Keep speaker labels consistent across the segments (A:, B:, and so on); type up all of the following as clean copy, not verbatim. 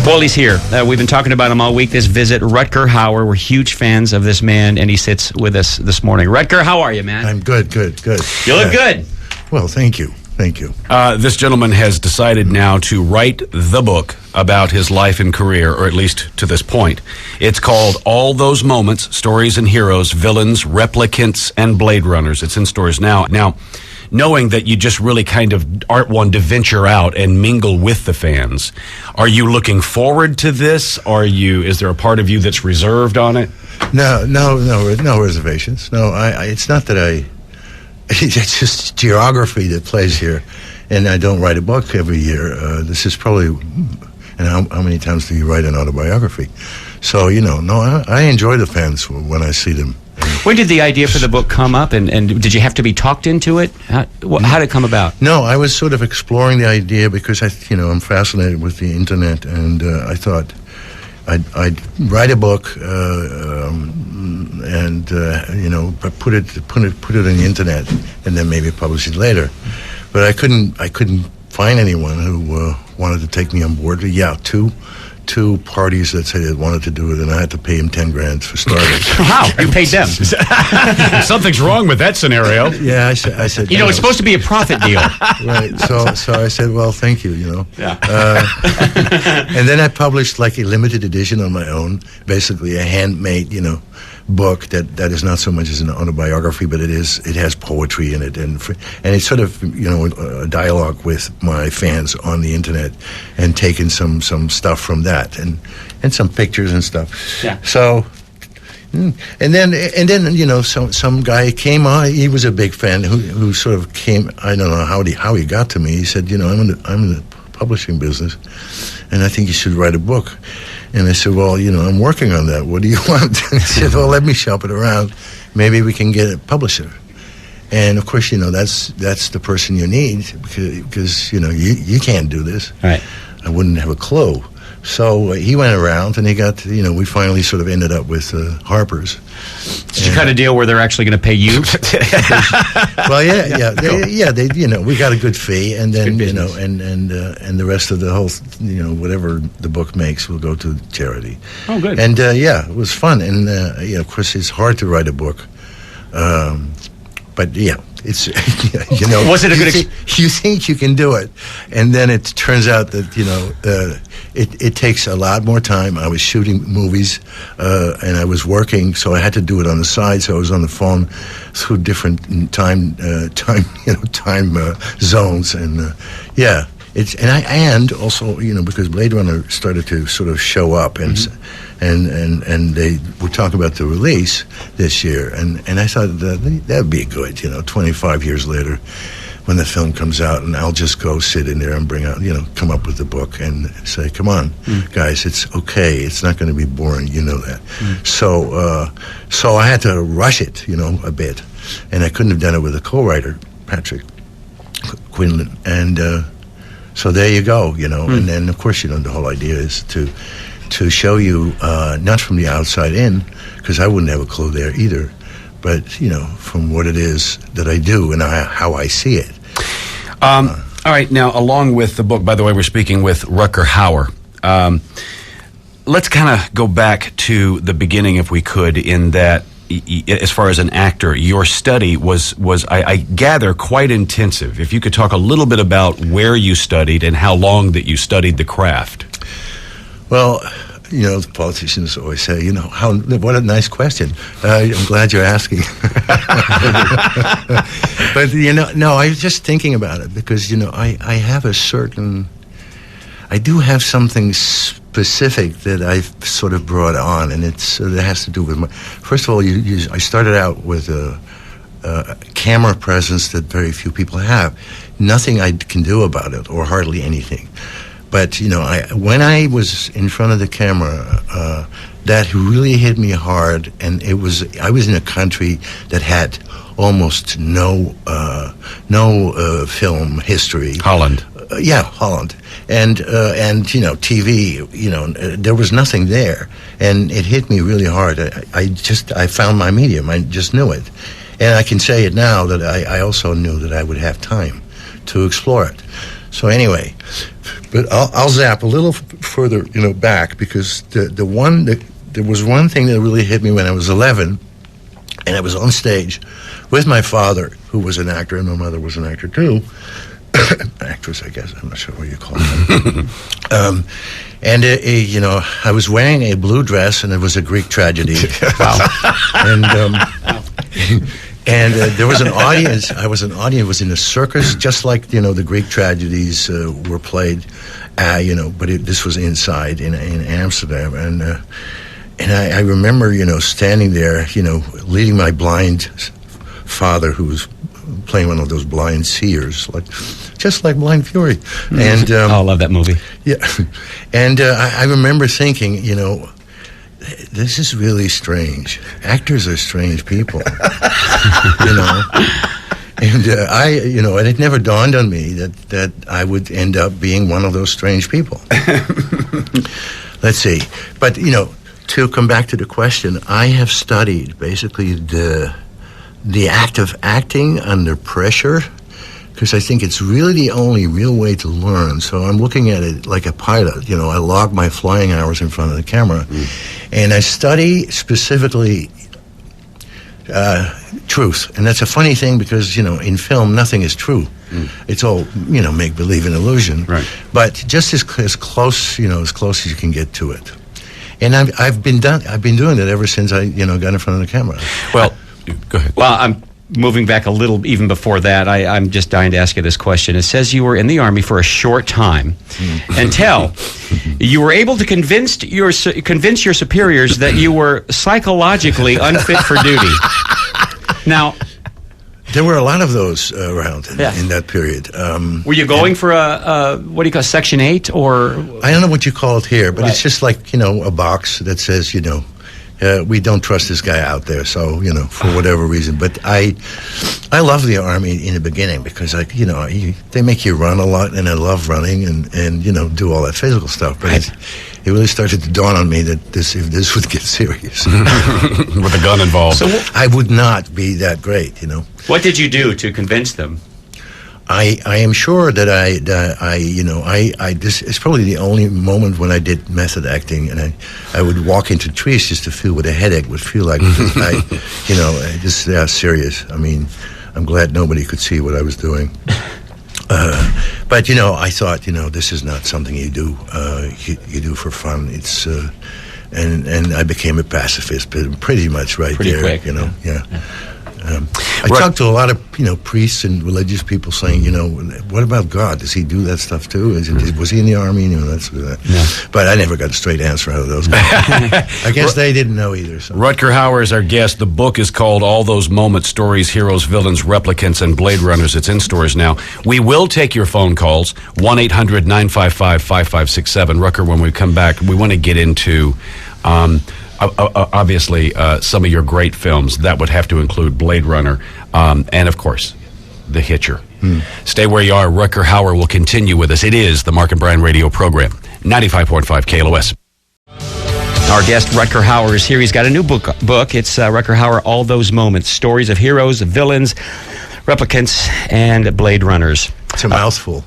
A: Well, he's here. We've been talking about him all week. This visit, Rutger Hauer. We're huge fans of this man, and he sits with us this morning. Rutger, how are you, man?
B: I'm good. You
A: look good.
B: Well, thank you.
C: This gentleman has decided now to write the book about his life and career, or at least to this point. It's called All Those Moments, Stories and Heroes, Villains, Replicants, and Blade Runners. It's in stores now. Now, knowing that you just really kind of aren't one to venture out and mingle with the fans, are you looking forward to this? Is there a part of you that's reserved on it?
B: No reservations. No, it's not that it's just geography that plays here, and I don't write a book every year. This is probably, and how many times do you write an autobiography? So, I enjoy the fans when I see them.
A: When did the idea for the book come up, and did you have to be talked into it? How did it come about?
B: No, I was sort of exploring the idea because I'm fascinated with the internet, and I thought I'd write a book and put it on the internet, and then maybe publish it later. But I couldn't find anyone who wanted to take me on board. Yeah, two parties that said they wanted to do it, and I had to pay them $10,000 for starters.
A: Wow, you paid them?
C: Something's wrong with that scenario.
B: Yeah, I said.
A: It's supposed to be a profit deal,
B: right? So I said, well, thank you.
A: Yeah.
B: And then I published like a limited edition on my own, basically a handmade, book that is not so much as an autobiography, but it has poetry in it, and it's sort of a dialogue with my fans on the internet, and taking some stuff from that, and some pictures and stuff.
A: Yeah.
B: So, and then some guy came on. He was a big fan who sort of came. I don't know how he got to me. He said, I'm in the publishing business, and I think you should write a book. And I said, well, I'm working on that. What do you want? And he said, well, let me shop it around. Maybe we can get a publisher. And, of course, that's the person you need because you can't do this.
A: Right.
B: I wouldn't have a clue. So he went around, and he got, we finally sort of ended up with Harper's.
A: Did you cut a deal where they're actually going to pay you?
B: Well, they we got a good fee, and then and the rest of the whole, whatever the book makes will go to charity.
A: Oh, good.
B: And it was fun, and of course it's hard to write a book, but it's
A: Was it a good?
B: You think you can do it, and then it turns out that it takes a lot more time. I was shooting movies, and I was working, so I had to do it on the side. So I was on the phone through different time zones, and and also because Blade Runner started to sort of show up, and they were talking about the release this year, and I thought that'd be good, 25 years later, when the film comes out, and I'll just go sit in there and bring out, come up with the book and say, come on, guys, it's okay, it's not going to be boring, that. So I had to rush it, a bit, and I couldn't have done it with a co-writer, Patrick Quinlan, and so there you go, and then of course, the whole idea is to show you, not from the outside in, because I wouldn't have a clue there either, but, from what it is that I do and how I see it.
C: All right, now, along with the book, by the way, we're speaking with Rutger Hauer. Let's kind of go back to the beginning, if we could, in that, as far as an actor, your study was I gather, quite intensive. If you could talk a little bit about where you studied and how long that you studied the craft.
B: Well, the politicians always say, what a nice question. I'm glad you're asking. But, no, I was just thinking about it because, I have I do have something specific that I've sort of brought on, and it has to do with first of all, I started out with a camera presence that very few people have. Nothing I can do about it, or hardly anything. But, when I was in front of the camera, that really hit me hard, and I was in a country that had almost no film history.
C: Holland.
B: Holland. And TV, there was nothing there. And it hit me really hard. I found my medium. I just knew it. And I can say it now that I also knew that I would have time to explore it. So anyway, but I'll zap a little further, back, because there was one thing that really hit me when I was 11, and I was on stage with my father, who was an actor, and my mother was an actor too. Actress, I guess. I'm not sure what you call them. And I was wearing a blue dress, and it was a Greek tragedy. Wow. And there was an audience. I was an audience. It was in a circus, just like the Greek tragedies were played. But this was inside in Amsterdam, and I remember standing there, leading my blind father, who was playing one of those blind seers, just like Blind Fury. And
A: I love that movie.
B: Yeah, and I remember thinking, this is really strange. Actors are strange people, And and it never dawned on me that I would end up being one of those strange people. Let's see, but to come back to the question, I have studied basically the act of acting under pressure, because I think it's really the only real way to learn. So I'm looking at it like a pilot. I log my flying hours in front of the camera, and I study specifically truth. And that's a funny thing, because in film nothing is true. It's all make believe and illusion.
C: Right.
B: But just as close as close as you can get to it. And I've been doing it ever since I got in front of the camera.
C: Well, go ahead.
A: Well, I'm moving back a little, even before that. I'm just dying to ask you this question. It says you were in the Army for a short time until you were able to convince your superiors that you were psychologically unfit for duty. Now,
B: there were a lot of those around in that period.
A: Were you going for a what do you call Section 8 or?
B: I don't know what you call it here, but
A: Right.
B: it's just like a box that says we don't trust this guy out there. So for whatever reason. But I love the Army in the beginning, because they make you run a lot, and I love running and do all that physical stuff. But it really started to dawn on me that if this would get serious,
C: With a gun involved.
A: So
B: I would not be that great.
A: what did you do to convince them?
B: I am sure that this is probably the only moment when I did method acting, and I would walk into trees just to feel what a headache would feel like. This is serious. I mean, I'm glad nobody could see what I was doing. But I thought, this is not something you do. You do for fun. It's and I became a pacifist, but pretty much
A: Pretty
B: there.
A: quick,
B: Yeah. I talked to a lot of priests and religious people saying, what about God? Does he do that stuff too? Was he in the Army? That's that.
A: Yeah.
B: But I never got a straight answer out of those guys. I guess they didn't know either. So.
C: Rutger Hauer is our guest. The book is called All Those Moments, Stories, Heroes, Villains, Replicants, and Blade Runners. It's in stores now. We will take your phone calls, 1-800-955-5567. Rutger, when we come back, we want to get into... obviously, some of your great films. That would have to include Blade Runner, and of course, The Hitcher. Stay where you are. Rutger Hauer will continue with us. It is the Mark and Brian radio program, 95.5 KLOS.
A: Our guest, Rutger Hauer, is here. He's got a new book. It's Rutger Hauer, All Those Moments, Stories of Heroes, Villains, Replicants, and Blade Runners.
B: It's a mouthful.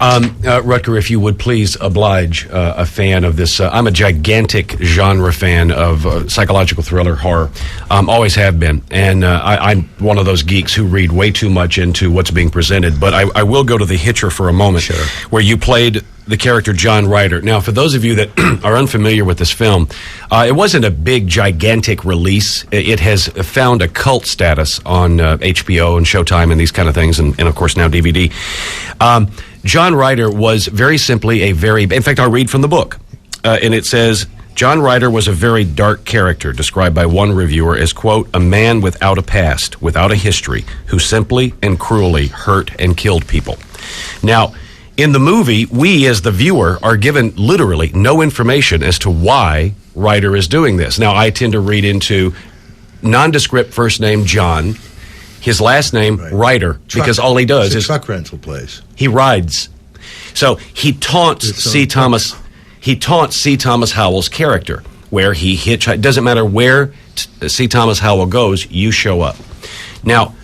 C: Rutger, if you would please oblige a fan of this. I'm a gigantic genre fan of psychological thriller horror. Always have been. And I'm one of those geeks who read way too much into what's being presented. But I will go to The Hitcher for a moment,
B: Sure.
C: where you played the character John Ryder. Now, for those of you that are unfamiliar with this film, it wasn't a big, gigantic release. It has found a cult status on HBO and Showtime and these kind of things, and of course now DVD. John Ryder was very simply in fact, I'll read from the book, and it says, John Ryder was a very dark character, described by one reviewer as, quote, a man without a past, without a history, who simply and cruelly hurt and killed people. Now, in the movie, we as the viewer are given literally no information as to why Ryder is doing this. Now, I tend to read into nondescript first name John, his last name Ryder, because all he does is
B: truck rental place.
C: he rides. So he taunts C. Thomas. He taunts C. Thomas Howell's character, where he hitchhikes. Doesn't matter where C. Thomas Howell goes, you show up. Now,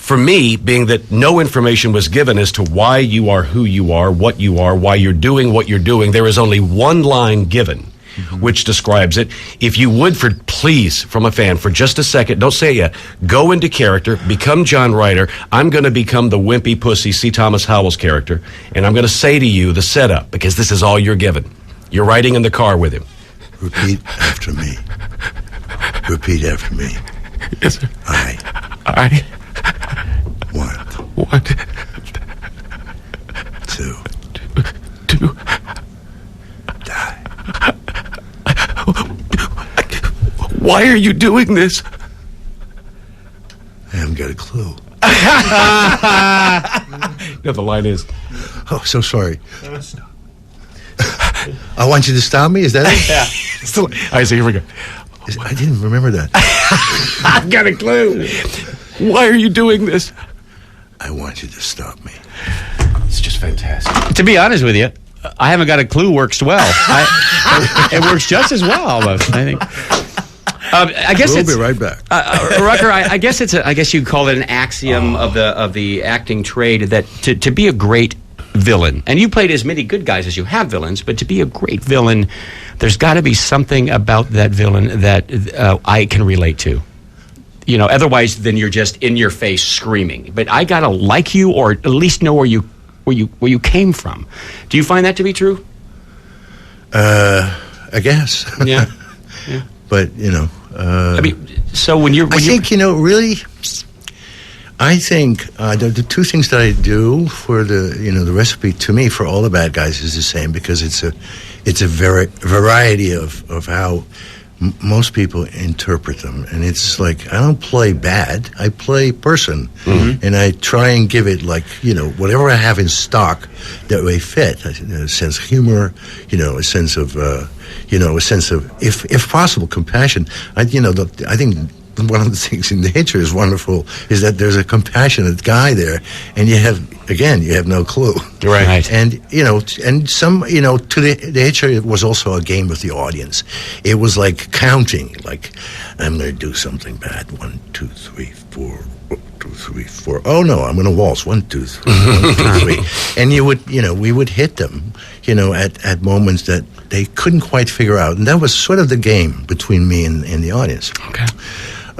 C: for me, being that no information was given as to why you are who you are, what you are, why you're doing what you're doing, there is only one line given, which describes it. If you would, please, from a fan, for just a second, don't say it yet, go into character, become John Ryder. I'm going to become the wimpy pussy C. Thomas Howell's character, and I'm going to say to you the setup, because this is all you're given. You're riding in the car with him.
B: Repeat after me. Repeat after me.
C: Yes, sir.
B: I
C: want
B: to die.
C: Why are you doing this?
B: I haven't got a clue.
C: No, the line is,
B: Oh, so sorry. I want you to stop me? Is that it?
A: Yeah.
C: I see, here we go.
B: I didn't remember that.
C: I've got a clue. Why are you doing this?
B: I want you to stop me.
C: It's just fantastic.
A: To be honest with you, I haven't got a clue works well. It works just as well, almost, I think. I guess
B: We'll
A: it's
B: be right back.
A: Rutger, I guess I guess you call it an axiom of the acting trade that to be a great villain, and you played as many good guys as you have villains, but to be a great villain, there's got to be something about that villain that I can relate to. You know, otherwise, then you're just in your face screaming. But I gotta like you, or at least know where you came from. Do you find that to be true?
B: I guess.
A: Yeah.
B: But, you know.
A: I mean, so when you're,
B: I think, you know, really, I think the two things that I do for the recipe to me for all the bad guys is the same, because it's a variety of how most people interpret them, and it's like, I don't play bad, I play person, and I try and give it, like, you know, whatever I have in stock that may fit, a sense of humor, you know, a sense of if possible, compassion. I think one of the things in nature is wonderful is that there's a compassionate guy there, and you have no clue.
A: Right.
B: And, you know, and some, you know, to the nature, it was also a game with the audience. It was like counting, like, I'm going to do something bad. 1, 2, 3, 4. 1, 2, 3, 4. Oh no, I'm going to waltz. 1, 2, 3. 1, 2, 3. And we would hit them, you know, at moments that they couldn't quite figure out. And that was sort of the game between me and the audience.
A: Okay.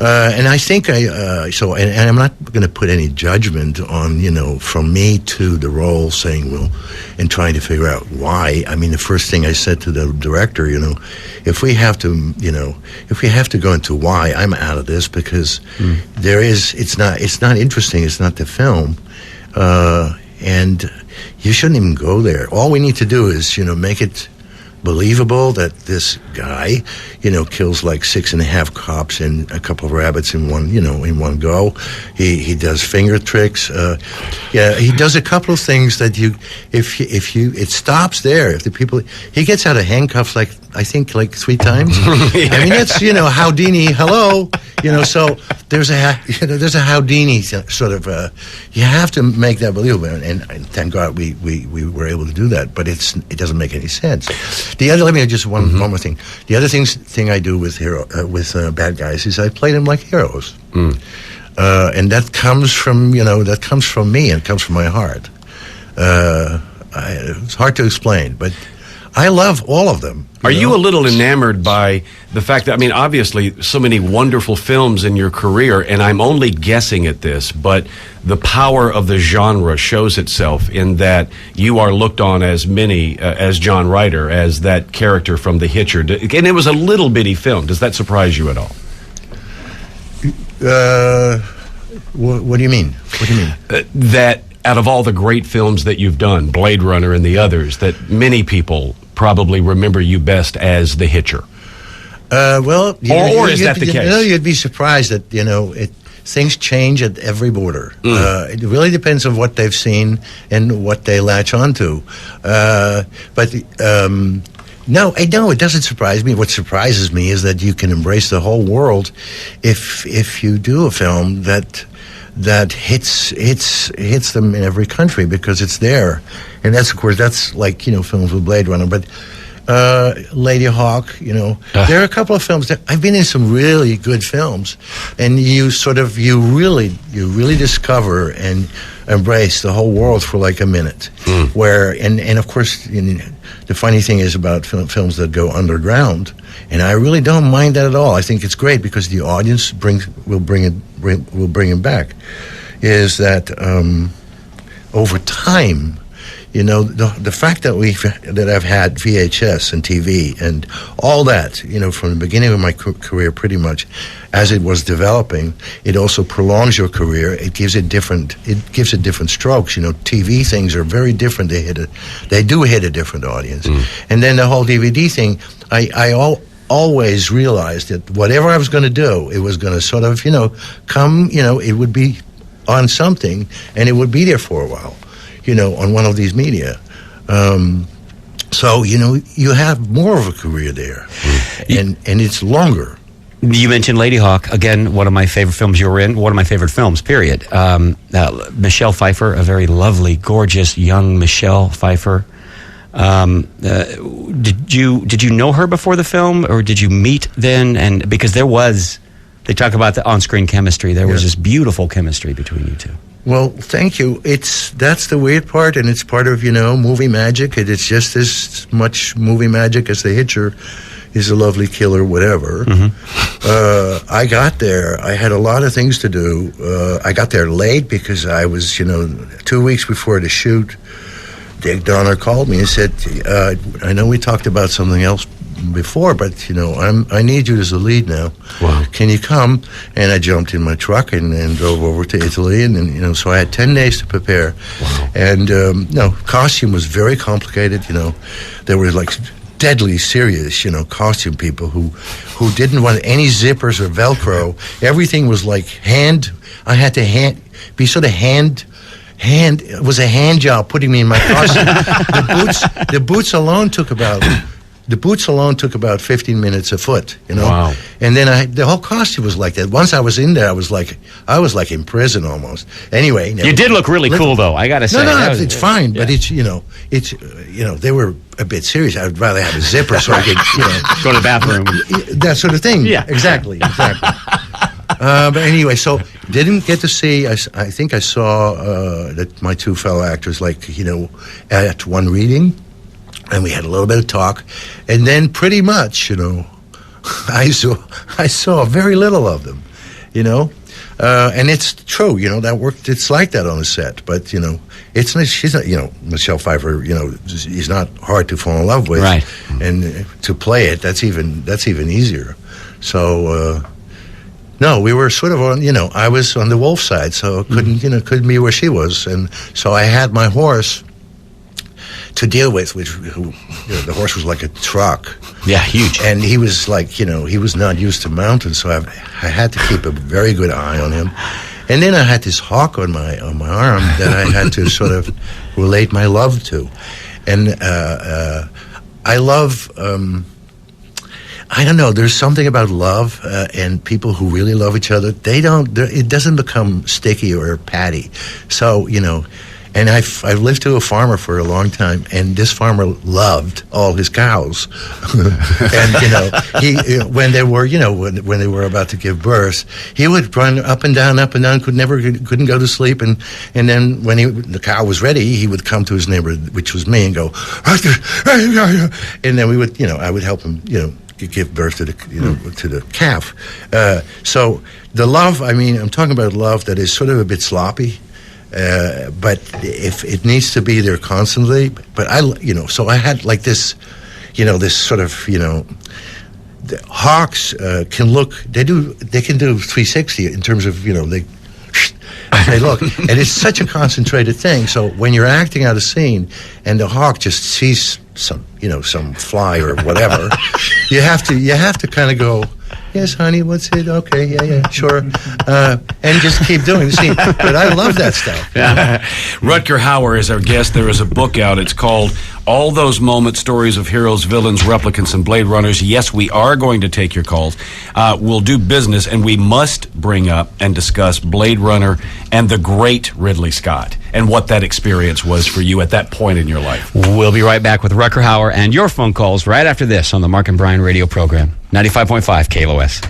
B: And I think and I'm not going to put any judgment on, you know, from me to the role, saying, well, and trying to figure out why. I mean, the first thing I said to the director, you know, if we have to go into why, I'm out of this, because it's not interesting. It's not the film. And you shouldn't even go there. All we need to do is, you know, make it believable that this guy, you know, kills like 6.5 cops and a couple of rabbits in one go. He does finger tricks. He does a couple of things that it stops there. If the people, he gets out of handcuffs like, I think, like 3 times. I mean, that's, you know, Houdini. Hello, you know. So there's a Houdini sort of. You have to make that believable, and thank God we were able to do that. But it doesn't make any sense. Let me just one more thing. The other thing I do with bad guys is I play them like heroes, and that comes from me, and it comes from my heart. It's hard to explain, but I love all of them.
C: Are you a little enamored by the fact that, I mean, obviously so many wonderful films in your career, and I'm only guessing at this, but the power of the genre shows itself in that you are looked on as as John Ryder, as that character from The Hitcher. And it was a little bitty film. Does that surprise you at all?
B: What do you mean? What do you mean?
C: That out of all the great films that you've done, Blade Runner and the others, that many people probably remember you best as The Hitcher.
B: Or
C: is that the case?
B: You know, you'd be surprised that, you know, things change at every border. It really depends on what they've seen and what they latch onto. No, it doesn't surprise me. What surprises me is that you can embrace the whole world if you do a film that hits them in every country, because it's there. And that's, of course, that's like, you know, films with Blade Runner. But Lady Hawk, there are a couple of films that I've been in some really good films, and you really discover and embrace the whole world for like a minute. Where and of course, the funny thing is about films that go underground, and I really don't mind that at all. I think it's great because the audience will bring it back. Is that over time? The fact that I've had VHS and TV and all that, from the beginning of my career, pretty much, as it was developing, it also prolongs your career. It gives it different strokes. TV things are very different. They do hit a different audience. And then the whole DVD thing, I always realized that whatever I was going to do, it was going to sort of, come, it would be on something, and it would be there for a while. On one of these media. So, you have more of a career there. And it's longer.
A: You mentioned Lady Hawk. Again, one of my favorite films you were in. One of my favorite films, period. Michelle Pfeiffer, a very lovely, gorgeous, young Michelle Pfeiffer. Did you know her before the film, or did you meet then? And because they talk about the on-screen chemistry. There was this beautiful chemistry between you two.
B: Well, thank you. That's the weird part, and it's part of, movie magic. It's just as much movie magic as the Hitcher is a lovely killer, whatever. I got there. I had a lot of things to do. I got there late because I was, 2 weeks before the shoot. Dick Donner called me and said, I know we talked about something else before, but I need you as a lead now.
C: Wow.
B: Can you come? And I jumped in my truck and drove over to Italy, and so I had 10 days to prepare.
C: Wow.
B: And costume was very complicated. There were like deadly serious costume people who didn't want any zippers or Velcro. Everything was like I had to be sort of hand. It was a hand job putting me in my costume. The boots alone took about 15 minutes a foot,
C: Wow.
B: And then the whole costume was like that. Once I was in there, I was like in prison almost. Anyway,
A: You did look really cool, though. I got to say.
B: No, it's fine, but it's they were a bit serious. I'd rather have a zipper so I could
A: go to the bathroom.
B: That sort of thing.
A: Yeah,
B: exactly. But anyway, so didn't get to see. I think I saw that my two fellow actors, at one reading. And we had a little bit of talk, and then pretty much, I saw very little of them, and it's true, that worked. It's like that on the set, but it's not. She's not, Michelle Pfeiffer, is not hard to fall in love with,
A: right?
B: And to play it, that's even easier. So. No, we were sort of on, I was on the wolf side, so couldn't be where she was, and so I had my horse to deal with, the horse was like a truck.
A: Yeah, huge.
B: And he was like, he was not used to mountains, so I had to keep a very good eye on him. And then I had this hawk on my arm that I had to sort of relate my love to. And I love, I don't know, there's something about love and people who really love each other. It doesn't become sticky or patty. So, and I've lived to a farmer for a long time, and this farmer loved all his cows. And he when they were about to give birth, he would run up and down, couldn't go to sleep, and then when the cow was ready, he would come to his neighbor, which was me, and go, and then we would I would help him give birth to the calf. So the love, I'm talking about love that is sort of a bit sloppy. But if it needs to be there constantly, but so I had like this, this sort of, the hawks can do 360 in terms of, they look, and it's such a concentrated thing. So when you're acting out a scene and the hawk just sees some fly or whatever, you have to kind of go, yes, honey, what's it? Okay, yeah, sure. And just keep doing the scene. But I love that stuff.
C: Rutger Hauer is our guest. There is a book out. It's called All Those Moments, Stories of Heroes, Villains, Replicants, and Blade Runners. Yes, we are going to take your calls. We'll do business, and we must bring up and discuss Blade Runner and the great Ridley Scott and what that experience was for you at that point in your life.
A: We'll be right back with Rutger Hauer and your phone calls right after this on the Mark and Brian radio program. 95.5 KLOS.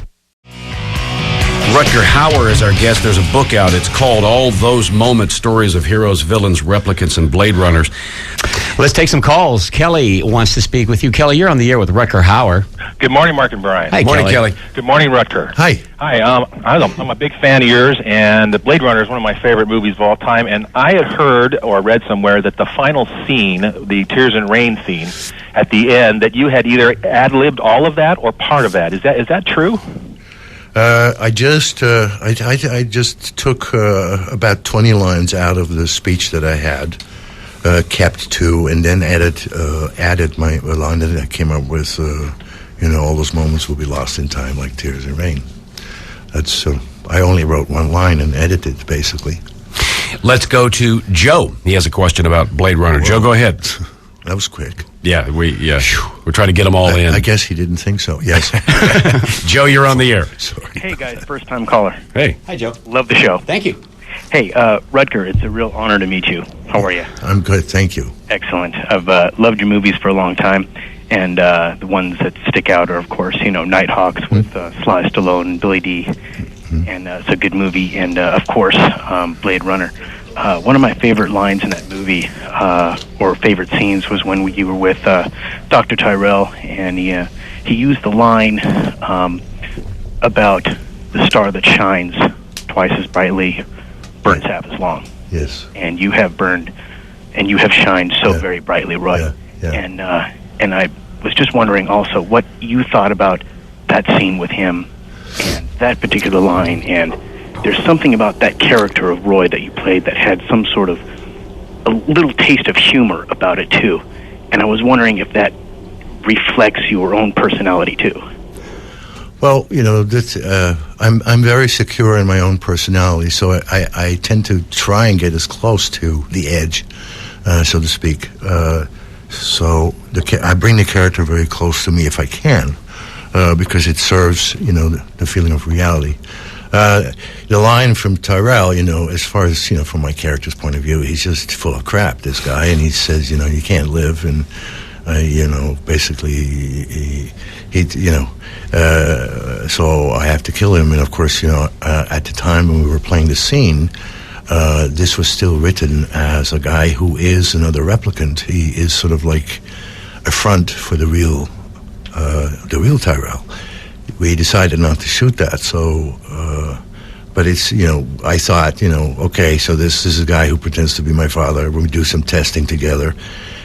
C: Rutger Hauer is our guest. There's a book out. It's called All Those Moments, Stories of Heroes, Villains, Replicants, and Blade Runners.
A: Let's take some calls. Kelly wants to speak with you. Kelly, you're on the air with Rutger Hauer.
D: Good morning, Mark and Brian.
A: Hi,
C: Morning, Kelly.
D: Good morning, Rutger.
B: Hi.
D: Hi, I'm a big fan of yours, and The Blade Runner is one of my favorite movies of all time, and I had heard or read somewhere that the final scene, the Tears and Rain scene, at the end, that you had either ad-libbed all of that or part of that. Is that true?
B: I just took about 20 lines out of the speech that I had, kept 2, and then added my line that I came up with. All those moments will be lost in time, like tears and rain. That's I only wrote one line and edited, basically.
C: Let's go to Joe. He has a question about Blade Runner. Joe, go ahead.
B: That was quick.
C: Yeah, we're trying to get them all in.
B: I guess he didn't think so. Yes.
C: Joe, you're on the air.
B: Sorry.
E: Hey guys, first time caller.
C: Hey.
A: Hi, Joe.
E: Love the show.
A: Thank you.
E: Hey, Rutger, it's a real honor to meet you. How are you?
B: I'm good, thank you.
E: Excellent. I've loved your movies for a long time, and the ones that stick out are, of course, Nighthawks with Sly Stallone and Billy Dee, and it's a good movie, and of course, Blade Runner. One of my favorite lines in that movie, or favorite scenes, was when you were with Dr. Tyrell, and he used the line about the star that shines twice as brightly burns half as long.
B: Yes.
E: And you have burned, and you have shined so
B: Yeah.
E: very brightly, Roy.
B: Yeah.
E: And I was just wondering also what you thought about that scene with him and that particular line. And there's something about that character of Roy that you played that had some sort of a little taste of humor about it too. And I was wondering if that reflects your own personality too.
B: Well, I'm very secure in my own personality, so I tend to try and get as close to the edge, so to speak. So I bring the character very close to me if I can, because it serves, the feeling of reality. The line from Tyrell, as far as, from my character's point of view, he's just full of crap, this guy, and he says, you can't live, and, basically, so I have to kill him. And of course, at the time when we were playing the scene, this was still written as a guy who is another replicant. He is sort of like a front for the real Tyrell. We decided not to shoot that, so, but it's, I thought, okay, so this is a guy who pretends to be my father. We do some testing together,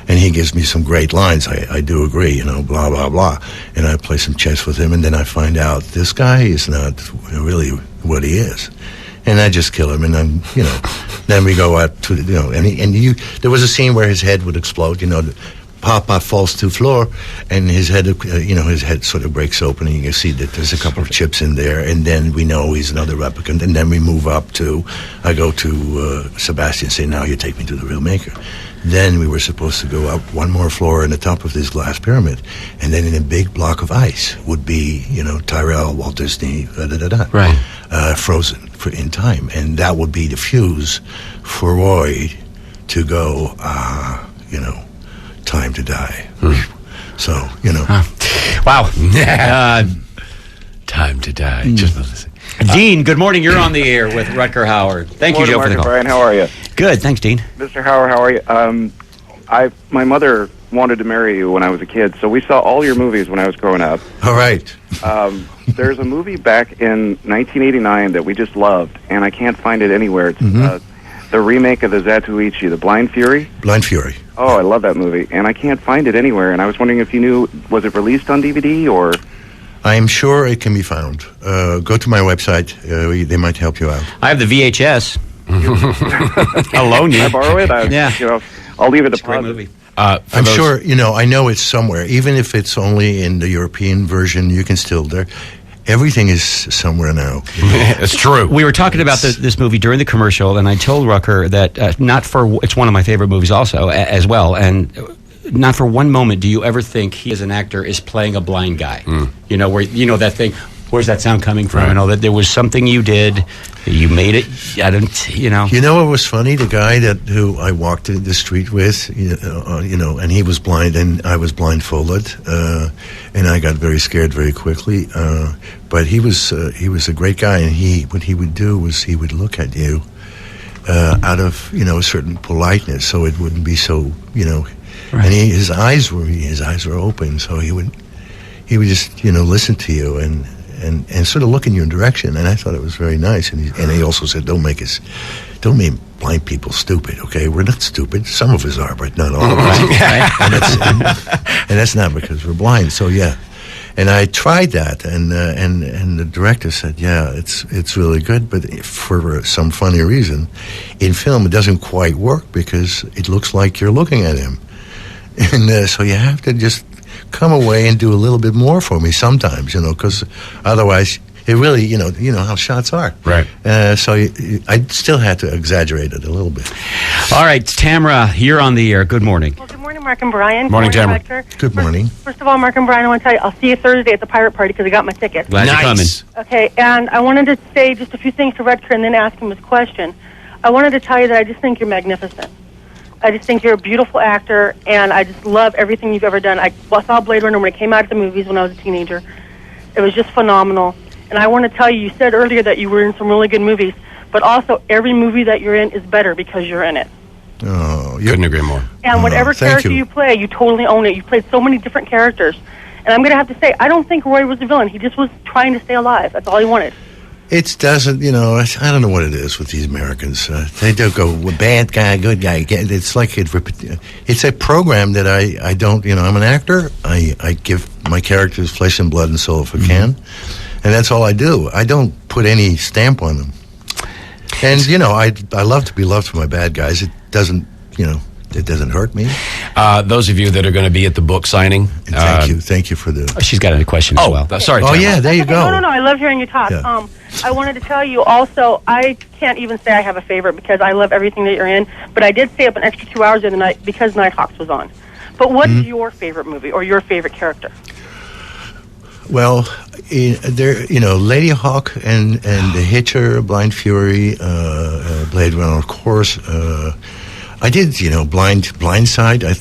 B: and he gives me some great lines. I do agree, blah, blah, blah. And I play some chess with him, and then I find out this guy is not really what he is. And I just kill him, and then, then we go out to, there was a scene where his head would explode, Papa falls to the floor, and his head, his head sort of breaks open, and you can see that there's a couple of chips in there, and then we know he's another replicant, and then we move up to, I go to Sebastian and say, now you take me to the real maker. Then we were supposed to go up one more floor on the top of this glass pyramid, and then in a big block of ice would be, Tyrell, Walt Disney,
A: Right.
B: Frozen in time, and that would be the fuse for Roy to go, time to die. So,
A: Wow.
C: Time to die. Just listen.
A: Dean, good morning. You're on the air with Rutger Hauer. Thank you, Joe, for the call.
F: Brian, how are you?
A: Good. Thanks, Dean.
F: Mr. Hauer, how are you? My mother wanted to marry you when I was a kid, so we saw all your movies when I was growing up.
B: all right.
F: There's a movie back in 1989 that we just loved, and I can't find it anywhere. It's the remake of the Zatoichi, The Blind Fury.
B: Blind Fury.
F: Oh, I love that movie, and I can't find it anywhere, and I was wondering if you knew, was it released on DVD, or...
B: I'm sure it can be found. Go to my website. They might help you out.
A: I have the VHS. Alone,
F: Can I borrow it?
A: Yeah.
F: I'll leave it a
A: Great movie.
B: I'm sure, I know it's somewhere. Even if it's only in the European version, you can still... everything is somewhere now.
C: It's true.
A: We were talking about this movie during the commercial, and I told Rutger that it's one of my favorite movies also as well, and not for one moment do you ever think he as an actor is playing a blind guy. You know, where that thing. Where's that sound coming from?
C: Right.
A: You know, that there was something you did, you made it. I don't,
B: You know what was funny? The guy who I walked the street with, and he was blind and I was blindfolded, and I got very scared very quickly. But he was a great guy, and what he would do was he would look at you out of a certain politeness, so it wouldn't be so
A: Right.
B: And his eyes were open, so he would just listen to you and sort of look in your direction, and I thought it was very nice. And he also said, "Don't make blind people stupid. Okay, we're not stupid. Some of us are, but not all of us. and that's not because we're blind. So yeah." And I tried that, and the director said, "Yeah, it's really good, but for some funny reason, in film it doesn't quite work because it looks like you're looking at him, and so you have to just come away and do a little bit more for me sometimes, because otherwise it really, you know how shots are.
C: Right.
B: So I still had to exaggerate it a little bit.
A: All right, Tamara, you're on the air. Good morning.
G: Well, good morning, Mark and Brian.
C: Morning, Tamara.
G: Rutger.
B: Good morning.
G: First of all, Mark and Brian, I want to tell you, I'll see you Thursday at the Pirate Party because I got my ticket.
A: Glad you're coming.
G: Okay, and I wanted to say just a few things to Rutger and then ask him his question. I wanted to tell you that I just think you're magnificent. I just think you're a beautiful actor, and I just love everything you've ever done. I saw Blade Runner when it came out at the movies when I was a teenager. It was just phenomenal. And I want to tell you said earlier that you were in some really good movies, but also every movie that you're in is better because you're in it.
B: Oh,
C: Couldn't agree more.
G: And whatever
B: thank
G: character
B: you.
G: you play, you totally own it. You played so many different characters. And I'm going to have to say, I don't think Roy was a villain. He just was trying to stay alive. That's all he wanted.
B: It doesn't, I don't know what it is with these Americans. They don't go, bad guy, good guy. It's like it's a program that I don't, I'm an actor. I give my characters flesh and blood and soul if I can. And that's all I do. I don't put any stamp on them. And, I love to be loved for my bad guys. It doesn't, it doesn't hurt me.
C: Those of you that are going to be at the book signing.
B: And thank you for the...
A: She's got a question as well.
C: Sorry,
B: Oh,
C: Tamara.
B: yeah, there you go.
G: No, I love hearing you talk.
B: Yeah.
G: I wanted to tell you also, I can't even say I have a favorite because I love everything that you're in, but I did stay up an extra 2 hours the other night because Nighthawks was on. But what's your favorite movie or your favorite character?
B: Well, Lady Hawk and The Hitcher, Blind Fury, Blade Runner, of course. I did, Blindside. I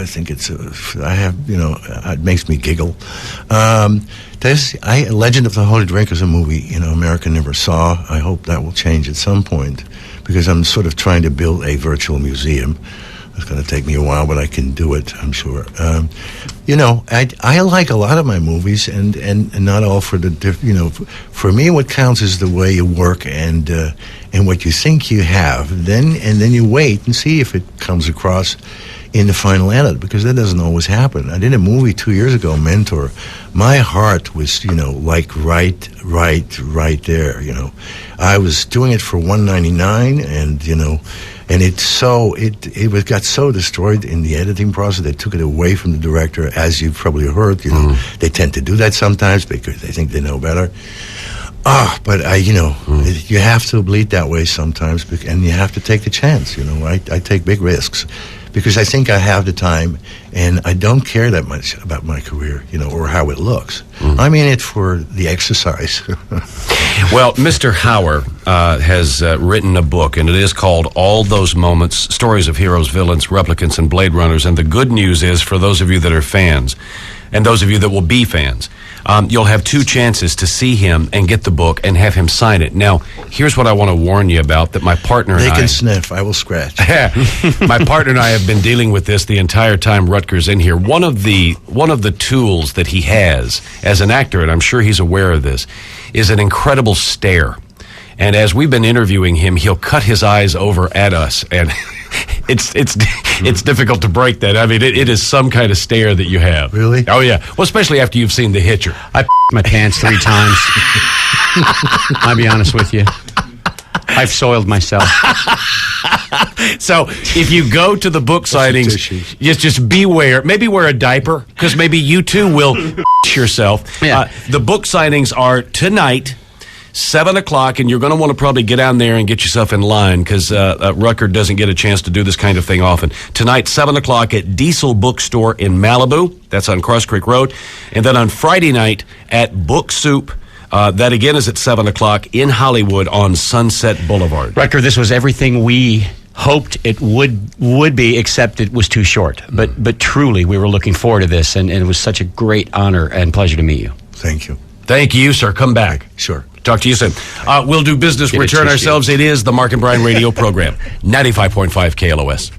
B: think it's, it makes me giggle. Legend of the Holy Drink is a movie, America never saw. I hope that will change at some point because I'm sort of trying to build a virtual museum. It's going to take me a while, but I can do it, I'm sure. I like a lot of my movies, and not all for the for me, what counts is the way you work and what you think you have. Then you wait and see if it comes across in the final edit, because that doesn't always happen. I did a movie 2 years ago, Mentor. My heart was, like right there. I was doing it for $1.99, and it got so destroyed in the editing process. They took it away from the director, as you've probably heard. They tend to do that sometimes because they think they know better. But you have to bleed that way sometimes, and you have to take the chance. I take big risks because I think I have the time, and I don't care that much about my career, or how it looks. I'm in it for the exercise.
C: Well, Mr. Hauer has written a book, and it is called All Those Moments, Stories of Heroes, Villains, Replicants, and Blade Runners. And the good news is, for those of you that are fans, and those of you that will be fans, you'll have two chances to see him and get the book and have him sign it. Now, here's what I want to warn you about, that my partner and
B: They can sniff. I will scratch.
C: My partner and I have been dealing with this the entire time Rutger's in here. One of the tools that he has as an actor, and I'm sure he's aware of this, is an incredible stare. And as we've been interviewing him, he'll cut his eyes over at us, and it's difficult to break that. I mean, it is some kind of stare that you have.
B: Really?
C: Oh, yeah. Well, especially after you've seen The Hitcher.
A: I my pants 3 times. I'll be honest with you. I've soiled myself.
C: So if you go to the book signings, just beware. Maybe wear a diaper, because maybe you too will yourself.
A: Yeah.
C: The book signings are tonight, 7 o'clock, and you're going to want to probably get down there and get yourself in line, because Rutger doesn't get a chance to do this kind of thing often. Tonight, 7 o'clock at Diesel Bookstore in Malibu. That's on Cross Creek Road. And then on Friday night at Book Soup. That again is at 7 o'clock in Hollywood on Sunset Boulevard.
A: Rutger, this was everything we hoped it would be, except it was too short. But truly, we were looking forward to this, and it was such a great honor and pleasure to meet you.
B: Thank you.
C: Thank you, sir. Come back.
B: Sure.
C: Talk to you soon. We'll do business,
A: Get a
C: return
A: tissue.
C: ourselves. It is the Mark and Brian radio program, 95.5 KLOS.